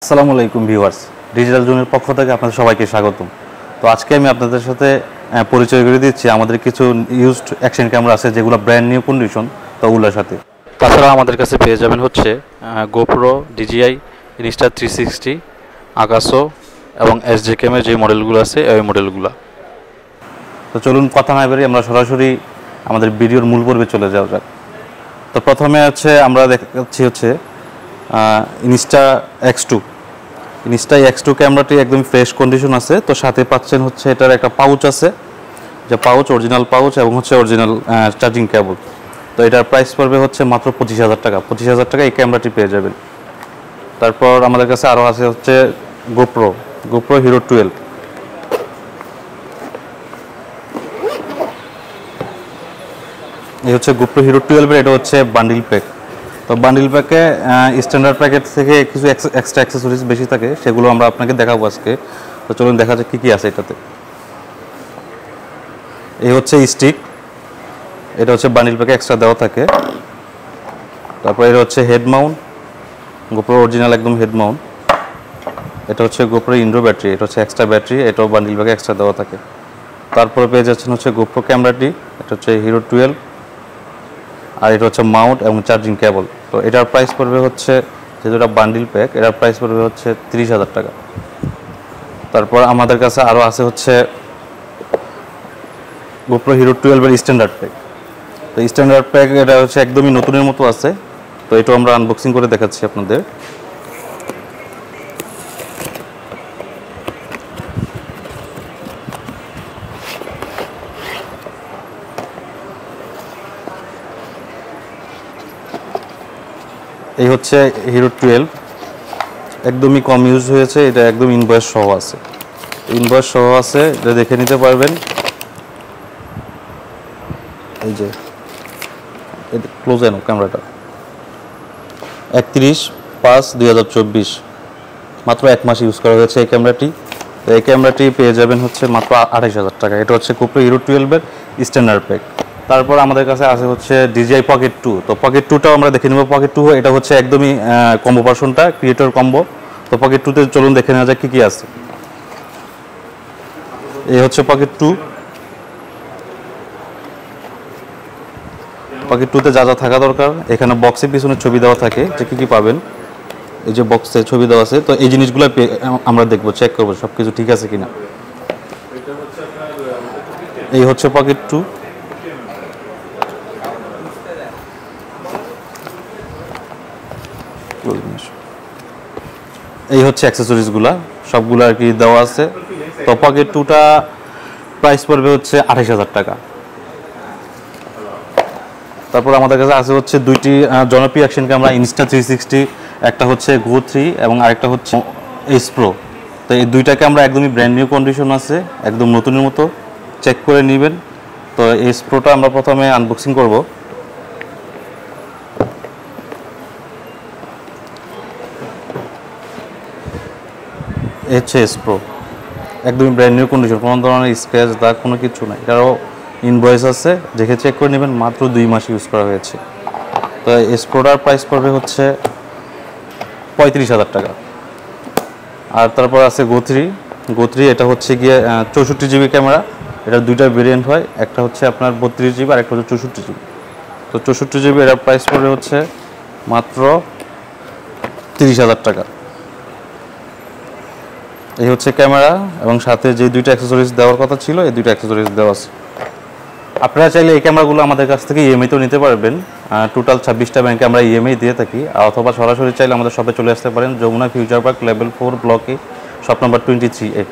আসসালামু আলাইকুম viewers, digital জোনের পক্ষ থেকে আপনাদের সবাইকে স্বাগতম। তো আজকে আমি আপনাদের সাথে পরিচয় করে দিচ্ছি আমাদের কিছু ইউজড অ্যাকশন ক্যামেরা আছে যেগুলো ব্র্যান্ড নিউ কন্ডিশন, তো ওগুলোর সাথে। তাছাড়া আমাদের কাছে পেয়ে যাবেন হচ্ছে গোপ্রো, ডিজিআই, ইনস্টার 360, আকাশো এবং এসজেকেমের যে মডেলগুলো আছে ওই মডেলগুলো। তো চলুন কথা না বেরিয়ে আমরা সরাসরি আমাদের ভিডিওর মূল পর্বে চলে যাওয়া যাক। তো প্রথমে আছে আমরা দেখাচ্ছি হচ্ছে ইনস্টা X2। ইনস্টা X2 ক্যামেরাটি একদম ফ্রেশ কন্ডিশন আছে। তো সাথে পাচ্ছেন হচ্ছে এটার একটা পাউচ আছে, যে পাউচ অরিজিনাল পাউচ এবং হচ্ছে অরিজিনাল চার্জিং কেবল। তো এটার প্রাইস পড়বে হচ্ছে মাত্র 25,000 টাকা। 25,000 টাকা এই ক্যামেরাটি পেয়ে যাবেন। তারপর আমাদের কাছে আরও আছে হচ্ছে গোপ্রো হিরো 12। এই হচ্ছে গোপ্রো হিরো 12, এটা হচ্ছে বান্ডিল প্যাক। তো বান্ডিল প্যাকে স্ট্যান্ডার্ড প্যাকেট থেকে কিছু এক্সট্রা অ্যাক্সেসরিজ বেশি থাকে, সেগুলো আমরা আপনাকে দেখাবো আজকে। তো চলুন দেখা যাক কী কী আছে এটাতে। এই হচ্ছে স্টিক, এটা হচ্ছে বান্ডিল প্যাকে এক্সট্রা দেওয়া থাকে। তারপর এটা হচ্ছে হেড মাউন্ট, গোপ্রো অরিজিনাল একদম হেড মাউন্ট। এটা হচ্ছে গোপ্রো ইন্ডো ব্যাটারি, এটা হচ্ছে এক্সট্রা ব্যাটারি, এটাও বান্ডিল প্যাকে এক্সট্রা দেওয়া থাকে। তারপরে পেয়ে যাচ্ছেন হচ্ছে গোপ্রো ক্যামেরাটি, এটা হচ্ছে হিরো 12, আর এটা হচ্ছে মাউন্ট এবং চার্জিং কেবল। তো এটার প্রাইস পড়বে হচ্ছে, যেহেতু এটা বান্ডিল প্যাক, এটার প্রাইস পড়বে হচ্ছে 30,000 টাকা। তারপর আমাদের কাছে আরও আছে হচ্ছে গোপ্রো হিরো 12 স্ট্যান্ডার্ড প্যাক। তো স্ট্যান্ডার্ড প্যাক এটা হচ্ছে একদমই নতুনের মতো আছে। তো এটাও আমরা আনবক্সিং করে দেখাচ্ছি আপনাদের। এই হচ্ছে হিরো 12, একদমই কম ইউজ হয়েছে, এটা একদম ইনভয়েস সহ আছে। ইনভয়েস সহ আছে, এটা দেখে নিতে পারবেন। এই যে ক্লোজ এনো ক্যামেরাটা 31/5/2024, মাত্র 1 মাস ইউজ করা হয়েছে এই ক্যামেরাটি। তো এই ক্যামেরাটি পেয়ে যাবেন হচ্ছে মাত্র 28,000 টাকা। এটা হচ্ছে গোপ্রো হিরো 12 স্ট্যান্ডার্ড প্যাক। তারপর আমাদের কাছে আছে হচ্ছে DJI Pocket 2। তো Pocket 2টাও আমরা দেখে নেব। Pocket 2 এটা হচ্ছে একদমই কম্বো ভার্সনটা, ক্রিয়েটর কম্বো। তো Pocket 2তে চলুন দেখে নেওয়া যাক কী কী আছে। এই হচ্ছে Pocket 2। Pocket 2তে যা যা থাকা দরকার, এখানে বক্সের পিছনে ছবি দেওয়া থাকে যে কী কী পাবেন। এই যে বক্সে ছবি দেওয়া আছে, তো এই জিনিসগুলো আমরা দেখবো, চেক করবো সব কিছু ঠিক আছে কিনা। এই হচ্ছে Pocket 2। এই হচ্ছে অ্যাক্সেসরিজগুলা, সবগুলো আর কি দেওয়া আছে। তো Pocket 2টা প্রাইস পড়বে হচ্ছে 28,000 টাকা। তারপর আমাদের কাছে আছে হচ্ছে দুইটি জনপ্রিয় অ্যাকশন ক্যামেরা, ইনস্টা 360, একটা হচ্ছে গো 3 এবং আরেকটা হচ্ছে এস প্রো। তো এই দুইটা ক্যামেরা একদমই ব্র্যান্ড নিউ কন্ডিশন আছে, একদম নতুনের মতো, চেক করে নেবেন। তো এস প্রোটা আমরা প্রথমে আনবক্সিং করব। এই হচ্ছে এস প্রো, একদমই ব্র্যান্ড নিউ কন্ডিশন, কোনো ধরনের স্ক্র্যাচ দাগ কোনো কিছু নাই। এটারও ইনভয়েস আছে, দেখে চেক করে নেবেন, মাত্র 2 মাস ইউজ করা হয়েছে। তো এস প্রোটার প্রাইস পড়বে হচ্ছে 35,000 টাকা। আর তারপর আছে গো 3, এটা হচ্ছে গিয়ে 64 জিবি ক্যামেরা। এটা দুইটা ভেরিয়েন্ট হয়, একটা হচ্ছে আপনার 32 জিবি আর একটা হচ্ছে 64 জিবি। তো 64 জিবি এটার প্রাইস পড়বে হচ্ছে মাত্র 30,000 টাকা। এই হচ্ছে ক্যামেরা এবং সাথে যে দুইটা অ্যাক্সেসরিজ দেওয়ার কথা ছিল, এই দুইটা অ্যাক্সেসরিজ দেওয়া আছে। আপনারা চাইলে এই ক্যামেরাগুলো আমাদের কাছ থেকে ইএমআইতেও নিতে পারবেন। টোটাল 26টা ব্যাংকে আমরা ইএমআই দিয়ে থাকি, অথবা সরাসরি চাইলে আমাদের শপে চলে আসতে পারেন, যমুনা ফিউচার পার্ক লেভেল 4 ব্লকে, শপ নাম্বার 23A।